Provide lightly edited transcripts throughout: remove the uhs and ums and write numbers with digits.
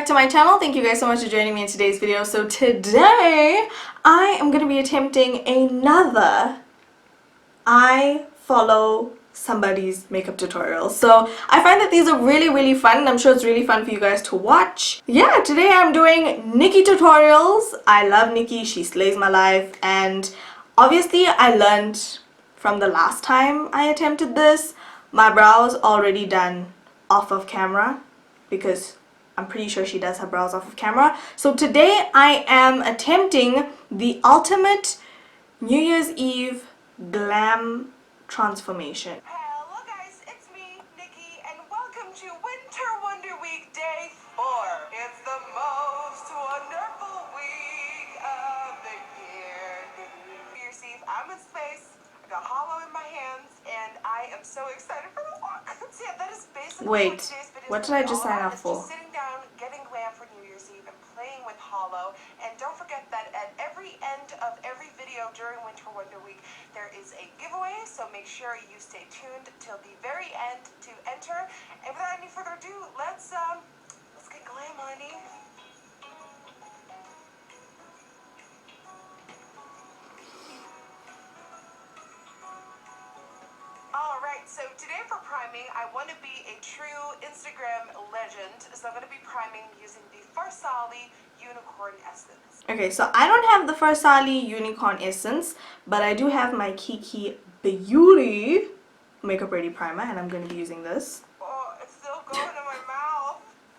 back to my channel. Thank you guys so much for joining me in today's video. So today I am going to be attempting another I follow somebody's makeup tutorial. So I find that these are really fun, and I'm sure it's really fun for you guys to watch. Yeah, today I'm doing Nikkie Tutorials. I love Nikkie, she slays my life, and obviously I learned from the last time I attempted this. My brows already done off of camera because I'm pretty sure she does her brows off of camera. So today I am attempting the ultimate New Year's Eve glam transformation. Hello guys, it's me, Nikki, and welcome to Winter Wonder Week Day 4. It's the most wonderful week of the year. New Year's Eve, I'm in space, I got hollow in my hands, and I am so excited for this walk. So yeah, that is basically Wait, today's video what did I just sign up is for? just sitting down, getting glam for New Year's Eve, and playing with hollow. And don't forget that at every end of every video during Winter Wonder Week, there is a giveaway, so make sure you stay tuned till the very end to enter. And without any further ado, let's get glam, honey. Alright, so today for priming, I want to be a true Instagram legend, so I'm going to be priming using the Farsali Unicorn Essence. Okay, so I don't have the Farsali Unicorn Essence, but I do have my Kiki Beauty Makeup Ready Primer, and I'm going to be using this. Oh, it's still going in my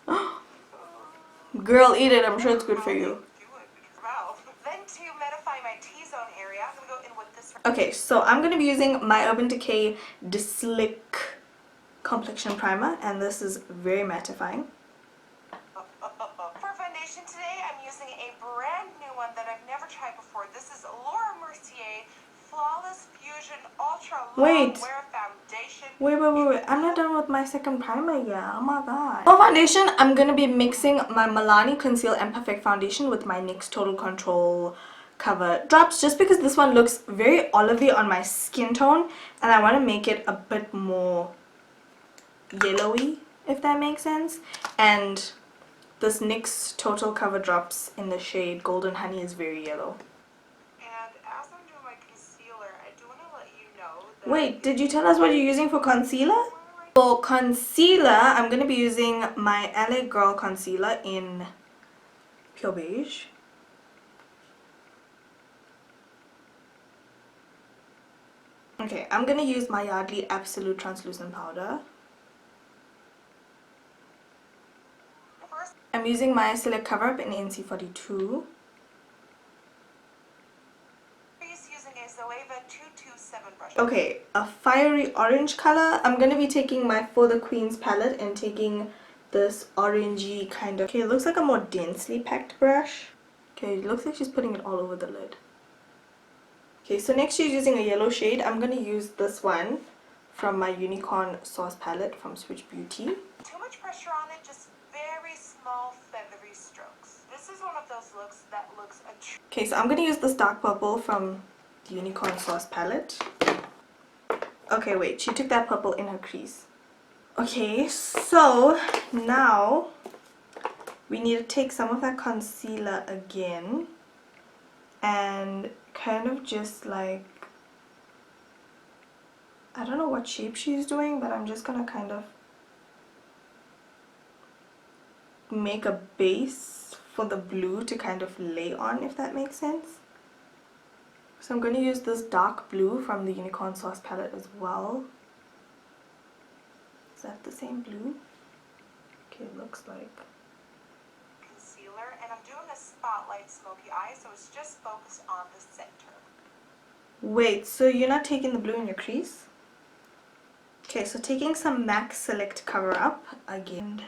mouth. Girl, eat it. I'm sure it's good for you. Then to mattify my T-zone area, I'm going to go in with this. Okay, so I'm going to be using my Urban Decay Slick Complexion Primer, and this is very mattifying. For foundation today, I'm using a brand new one that I've never tried before. This is Laura Mercier Flawless Fusion Ultra Long Wear Foundation. Wait. I'm not done with my second primer yet. Oh my god. For foundation, I'm going to be mixing my Milani Conceal and Perfect Foundation with my NYX Total Control Cover Drops, just because this one looks very olivey on my skin tone, and I want to make it a bit more yellowy, if that makes sense. And this NYX Total Cover Drops in the shade Golden Honey is very yellow. And as I'm doing my concealer, I do want to let you know that... Wait, did you tell us what you're using for concealer? For concealer, I'm going to be using my LA Girl Concealer in Pure Beige. Okay, I'm going to use my Yardley Absolute Translucent Powder. I'm using my Select Cover Up in NC42. Okay, a fiery orange color. I'm going to be taking my For the Queen's palette and taking this orangey kind of... Okay, it looks like a more densely packed brush. Okay, it looks like she's putting it all over the lid. Okay, so next she's using a yellow shade. I'm going to use this one from my Unicorn Sauce palette from Switch Beauty. Too much pressure on it, just very small feathery strokes. This is one of those looks that looks okay, so I'm going to use this dark purple from the Unicorn Sauce palette. Okay, wait, she took that purple in her crease. Okay, so now we need to take some of that concealer again and kind of just like, I don't know what shape she's doing, but I'm just gonna kind of make a base for the blue to kind of lay on, if that makes sense. So I'm going to use this dark blue from the Unicorn Sauce palette as well. Is that the same blue? Okay, it looks like. Concealer, and I'm doing a spotlight smoky eye, so it's just focused on the center. Wait, so you're not taking the blue in your crease? Okay, so taking some MAC Select Cover Up again.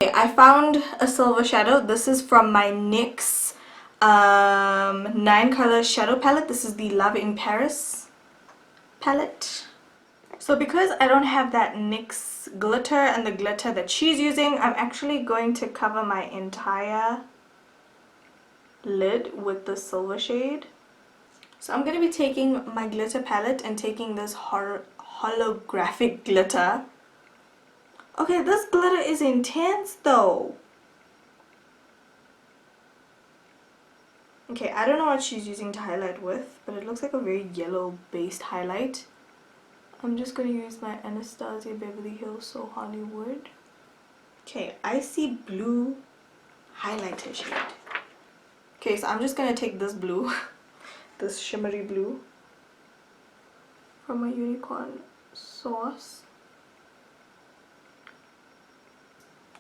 Okay, I found a silver shadow. This is from my NYX 9 color shadow palette. This is the Love in Paris palette. So because I don't have that NYX glitter and the glitter that she's using, I'm actually going to cover my entire lid with the silver shade. So I'm going to be taking my glitter palette and taking this holographic glitter Okay, this glitter is intense though. Okay, I don't know what she's using to highlight with, but it looks like a very yellow based highlight. I'm just gonna use my Anastasia Beverly Hills So Hollywood. Okay, Icy Blue highlighter shade. Okay, so I'm just gonna take this blue, this shimmery blue from my Unicorn Sauce.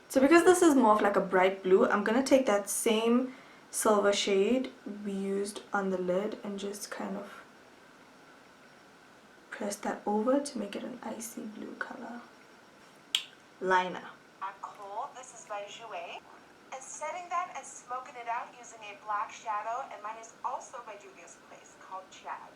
So because this is more of like a bright blue, I'm gonna take that same silver shade we used on the lid and just kind of press that over to make it an icy blue color. Liner. Coal, this is by Jouer. And setting that and smoking it out using a black shadow, and mine is also by Juvia's Place called Chad.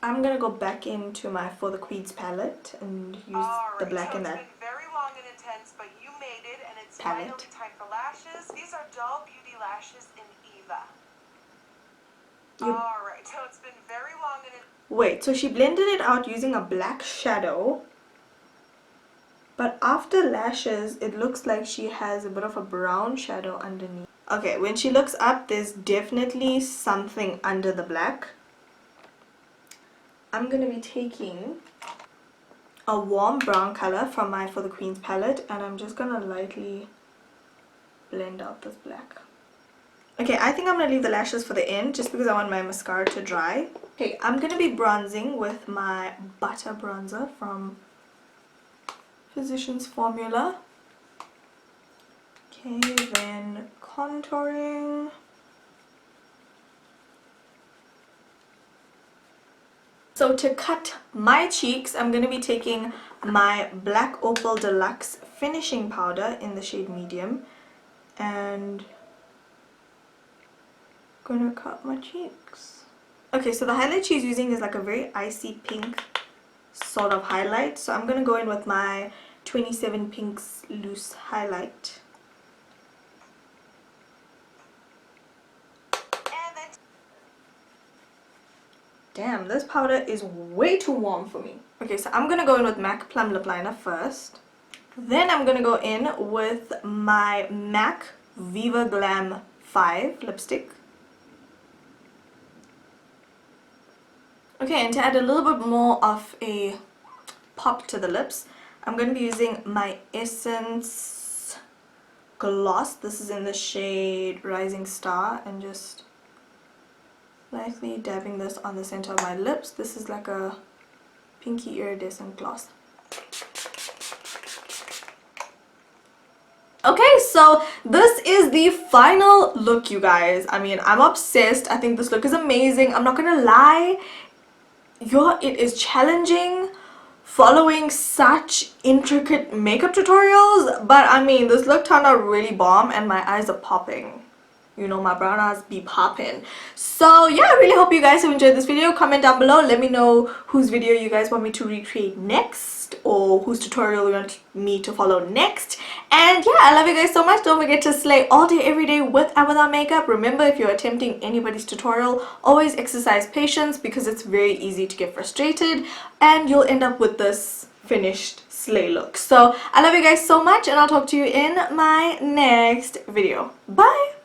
I'm gonna go back into my For the Queens palette and use the black in that. It's been very long and intense, but you made it, and it's palette. finally time for lashes. These are Doll Beauty lashes in Eva. Alright, so it's been very long and wait, so she blended it out using a black shadow, but after lashes it looks like she has a bit of a brown shadow underneath. Okay, when she looks up, there's definitely something under the black. I'm gonna be taking a warm brown color from my For the Queens palette, and I'm just gonna lightly blend out this black. Okay, I think I'm gonna leave the lashes for the end just because I want my mascara to dry. Okay, I'm gonna be bronzing with my butter bronzer from Physicians Formula. Okay, then contouring. So to cut my cheeks, I'm going to be taking my Black Opal Deluxe Finishing Powder in the shade Medium and gonna cut my cheeks. Okay, so the highlight she's using is like a very icy pink sort of highlight. So I'm going to go in with my 27 Pinks Loose Highlight. Damn, this powder is way too warm for me. Okay, so I'm gonna go in with MAC Plum Lip Liner first. Then I'm gonna go in with my MAC Viva Glam 5 lipstick. Okay, and to add a little bit more of a pop to the lips, I'm gonna be using my Essence Gloss. This is in the shade Rising Star, and just lightly dabbing this on the center of my lips. This is like a pinky iridescent gloss. Okay, so this is the final look, you guys. I mean, I'm obsessed. I think this look is amazing. I'm not gonna lie, it is challenging following such intricate makeup tutorials, but I mean, this look turned out really bomb and my eyes are popping. You know, my brown eyes be popping. So yeah, I really hope you guys have enjoyed this video. Comment down below, let me know whose video you guys want me to recreate next, or whose tutorial you want me to follow next. And yeah, I love you guys so much. Don't forget to slay all day every day with and without makeup. Remember, if you're attempting anybody's tutorial, always exercise patience, because it's very easy to get frustrated and you'll end up with this finished slay look. So I love you guys so much, and I'll talk to you in my next video. Bye.